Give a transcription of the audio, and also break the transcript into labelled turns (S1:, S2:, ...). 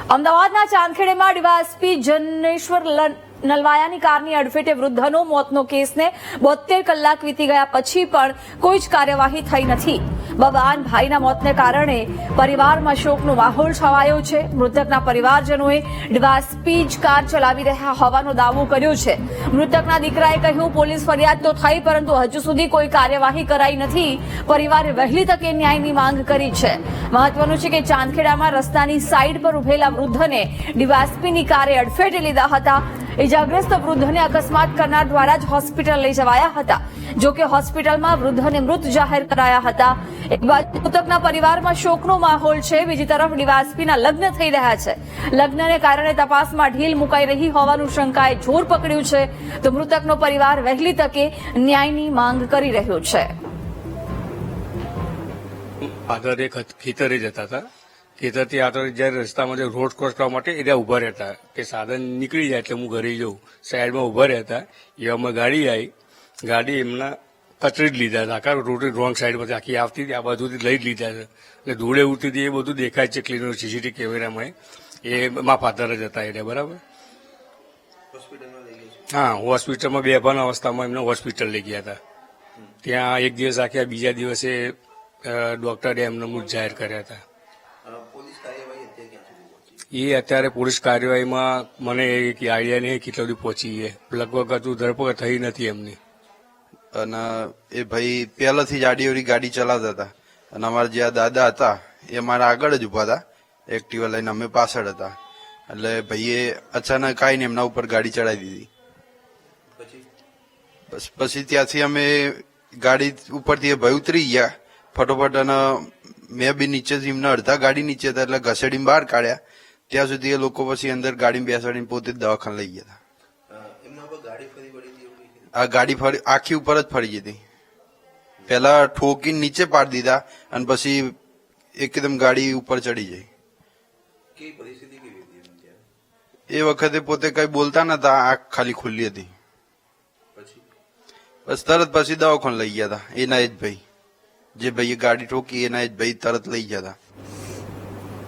S1: અમદાવાદના ચાંદખેડેમાં ડીવાયએસપી જનેશ્વર નલવાયાની કારની અડફેટે વૃદ્ધનો મોતનો કેસને 72 કલાક વીતી ગયા પછી પણ કોઈ જ કાર્યવાહી થઈ નથી. બબાન ભાઈના મોતને કારણે પરિવારમાં શોકનો માહોલ છવાયો છે. મૃતકના પરિવારજનોએ ડીવાયએસપી જ કાર ચલાવી રહ્યા હોવાનો દાવો કર્યો છે. મૃતકના દીકરાએ કહ્યું, પોલીસ ફરિયાદ તો થઈ પરંતુ હજુ સુધી કોઈ કાર્યવાહી કરાઈ નથી. પરિવારે વહેલી તકે ન્યાયની માંગ કરી છે. મહત્વનું છે કે ચાંદખેડામાં રસ્તાની સાઈડ પર ઉભેલા વૃદ્ધને ડીવાયએસપીની કારે અડફેટે લીધા હતા. ઇજાગ્રસ્ત વૃદ્ધને અકસ્માત કરનાર દ્વારા જ હોસ્પિટલ લઈ જવાયા હતા. જોકે હોસ્પિટલમાં વૃદ્ધને મૃત જાહેર કરાયા હતા. એક બાજુ મૃતકના પરિવારમાં શોકનો માહોલ છે, બીજી તરફ ડીવાયએસપીના લગ્ન થઈ રહ્યા છે. લગ્નને કારણે તપાસમાં ઢીલ મુકાઈ રહી હોવાનું શંકાએ જોર પકડ્યું છે. તો મૃતકનો પરિવાર વહેલી તકે ન્યાયની માંગ કરી રહ્યો છે.
S2: ફાધર એક ખેતરે જતા હતા. ખેતરથી આગળ જયારે રસ્તામાં રોડ ક્રોસ કરવા માટે એરિયા ઉભા રહેતા કે સાધન નીકળી જાય એટલે હું ઘરે જઉં. સાઈડમાં ઉભા રહેતા એવામાં ગાડી આવી. ગાડી એમના કચરી જ લીધા હતા. આખા રોડ રોંગ સાઈડમાંથી આખી આવતી હતી, આ બાજુથી લઈ જ લીધા છે. એટલે ધૂળે ઉડતી હતી એ બધું દેખાય છે ક્લિનર સીસીટીવી કેમેરામાં. એ મારા ફાધર જ હતા એટલે બરાબર. હા, હોસ્પિટલમાં બેભાન અવસ્થામાં એમને હોસ્પિટલ લઈ ગયા હતા. ત્યાં એક દિવસ રાખ્યા, બીજા દિવસે ડોક્ટરે એમને મૃત જાહેર કર્યા હતા. એ અત્યારે પોલીસ કાર્યવાહીમાં મને એક આઈડિયા નહીં કેટલા સુધી પહોંચી છે. લગભગ હજુ ધરપકડ થઈ નથી એમની.
S3: અને એ ભાઈ પહેલાથી જ આડીઓરી ગાડી ચલાવતા હતા. અને અમારા જે દાદા હતા એ અમારા આગળ જ ઉભા હતા, એક્ટિવા લઈને અમે પાછળ હતા. એટલે ભાઈએ અચાનક આવીને એમના ઉપર ગાડી ચડાવી દીધી. પછી ત્યાંથી અમે ગાડી ઉપરથી ભાઈ ઉતરી ગયા ફટોફટ. અને મેં બી નીચેથી એમના અડધા ગાડી નીચે હતા એટલે ઘસેડીને બહાર કાઢ્યા. ત્યાં સુધી એ લોકો પછી અંદર ગાડી બેસાડીને પોતે જ દવાખાને લઈ ગયા હતા. આ ગાડી ફરી આખી ઉપર જ ફરી જતી. પેલા ઠોકીને નીચે પાડી દીધા અને પછી એકદમ ગાડી ઉપર ચડી જાય. એ વખતે પોતે કઈ બોલતા નતા, આંખ ખાલી ખુલ્લી હતી. બસ તરત પછી દવાખાને લઈ ગયા હતા. એના જ ભાઈ જે ભાઈએ ગાડી ઠોકી એના જ ભાઈ તરત લઈ ગયા હતા.